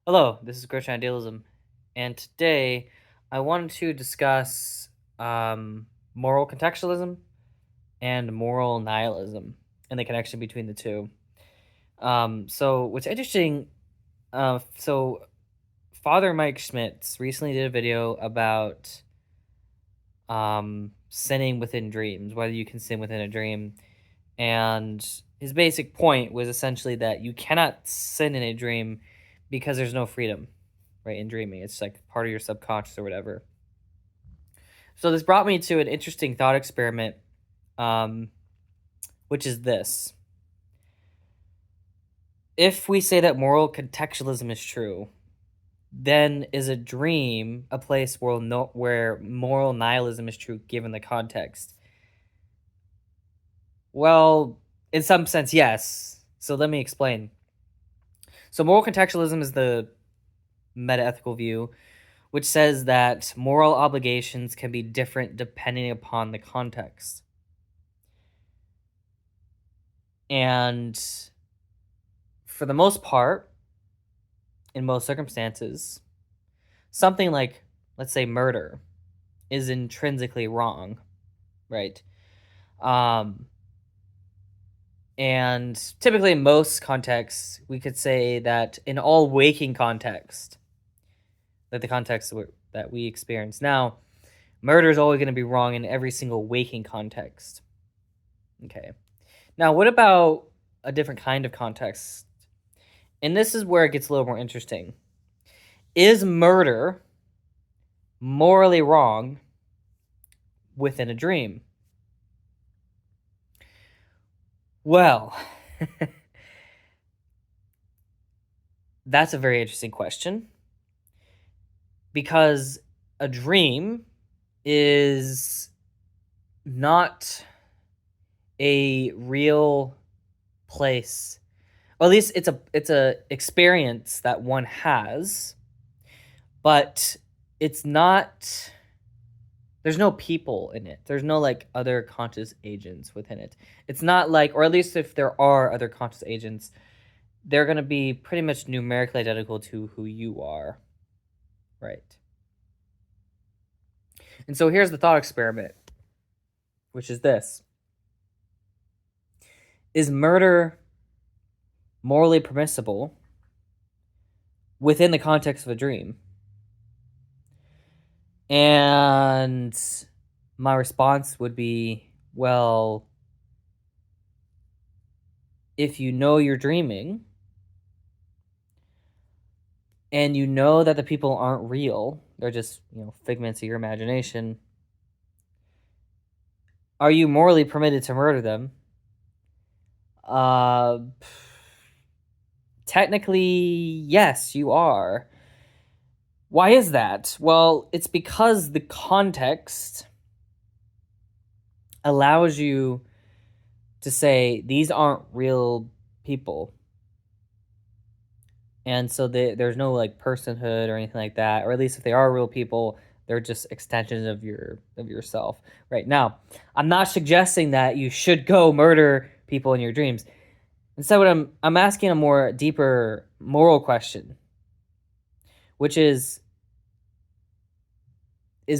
Hello, this is Christian Idealism, and today I wanted to discuss moral contextualism and moral nihilism and the connection between the two. So what's interesting, so Father Mike Schmitz recently did a video about sinning within dreams, whether you can sin within a dream, and his basic point was essentially that you cannot sin in a dream because there's no freedom, right, in dreaming. It's like part of your subconscious or whatever. So this brought me to an interesting thought experiment, which is this. If we say that moral contextualism is true, then is a dream a place where moral nihilism is true given the context? Well, in some sense, yes. So let me explain. So moral contextualism is the meta-ethical view, which says that moral obligations can be different depending upon the context. And for the most part, in most circumstances, something like, let's say, murder is intrinsically wrong, right? And typically in most contexts, we could say that in all waking context, like the context that we experience now, murder is always going to be wrong in every single waking context. Okay. Now, what about a different kind of context? And this is where it gets a little more interesting. Is murder morally wrong within a dream? Well, that's a very interesting question, because a dream is not a real place, or at least it's a experience that one has, but it's not. There's no people in it. There's no like other conscious agents within it. It's not like, or at least if there are other conscious agents, they're going to be pretty much numerically identical to who you are, right? And so here's the thought experiment, which is this. Is murder morally permissible within the context of a dream? And my response would be, well, if you know you're dreaming and you know that the people aren't real, they're just, figments of your imagination, are you morally permitted to murder them? Technically, yes, you are. Why is that? Well, it's because the context allows you to say these aren't real people. And so there's no like personhood or anything like that, or at least if they are real people, they're just extensions of yourself. Right now, I'm not suggesting that you should go murder people in your dreams. Instead, what I'm asking a more deeper moral question, which is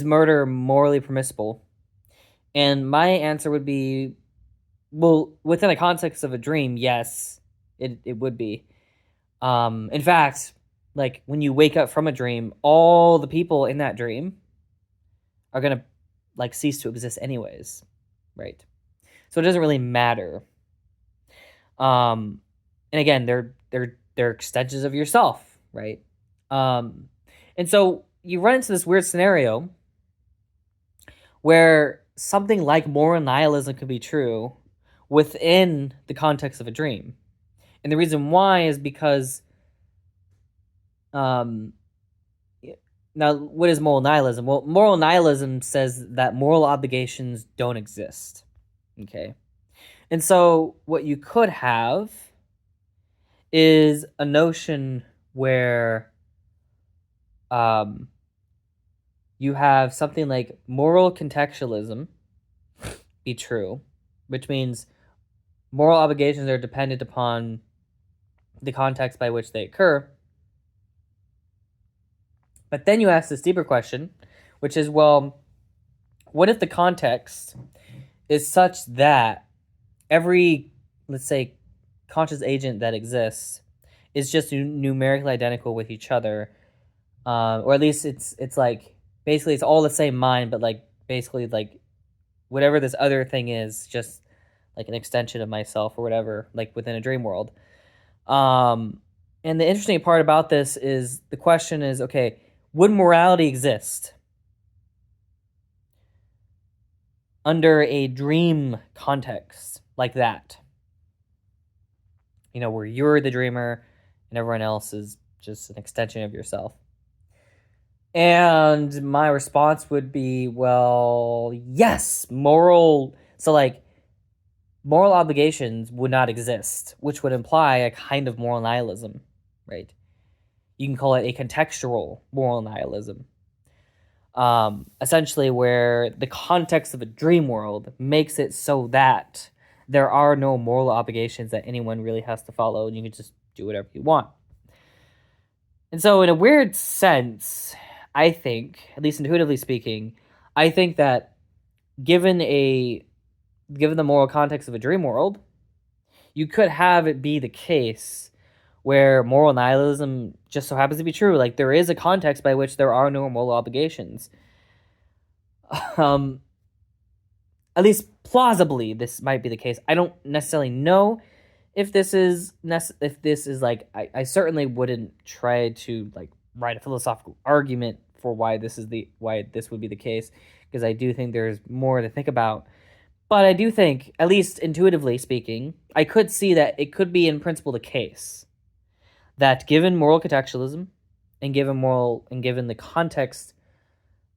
murder morally permissible? And my answer would be, well, within the context of a dream, yes, it would be. In fact, like when you wake up from a dream, all the people in that dream are gonna like cease to exist anyways, right? So it doesn't really matter. And again, they're extensions of yourself, right? And so you run into this weird scenario where something like moral nihilism could be true within the context of a dream. And the reason why is because now, what is moral nihilism? Well, moral nihilism says that moral obligations don't exist. Okay. And so what you could have is a notion where you have something like moral contextualism be true, which means moral obligations are dependent upon the context by which they occur. But then you ask this deeper question, which is, well, what if the context is such that every, let's say, conscious agent that exists is just numerically identical with each other, or at least it's like basically it's all the same mind, but like basically like whatever this other thing is, just like an extension of myself or whatever, like within a dream world. And the interesting part about this is the question is, okay, would morality exist under a dream context like that? You know, where you're the dreamer and everyone else is just an extension of yourself. And my response would be, well, yes, moral obligations would not exist, which would imply a kind of moral nihilism, right? You can call it a contextual moral nihilism. Essentially where the context of a dream world makes it so that there are no moral obligations that anyone really has to follow, and you can just do whatever you want. And so in a weird sense, I think, at least intuitively speaking, I think that given the moral context of a dream world, you could have it be the case where moral nihilism just so happens to be true. Like, there is a context by which there are no moral obligations. At least plausibly, this might be the case. I don't necessarily know if this is like, I certainly wouldn't try to like write a philosophical argument for why this would be the case, because I do think there's more to think about. But I do think, at least intuitively speaking, I could see that it could be in principle the case that given moral contextualism and given the context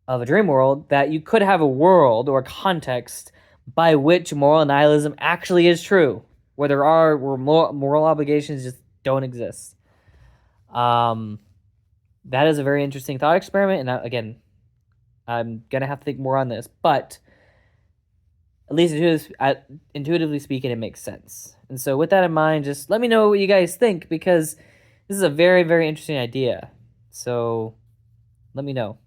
of a dream world, that you could have a world or a context by which moral nihilism actually is true, where moral obligations just don't exist. That is a very interesting thought experiment, and again, I'm gonna have to think more on this, but at least intuitively speaking, it makes sense. And so with that in mind, just let me know what you guys think, because this is a very, very interesting idea. So let me know.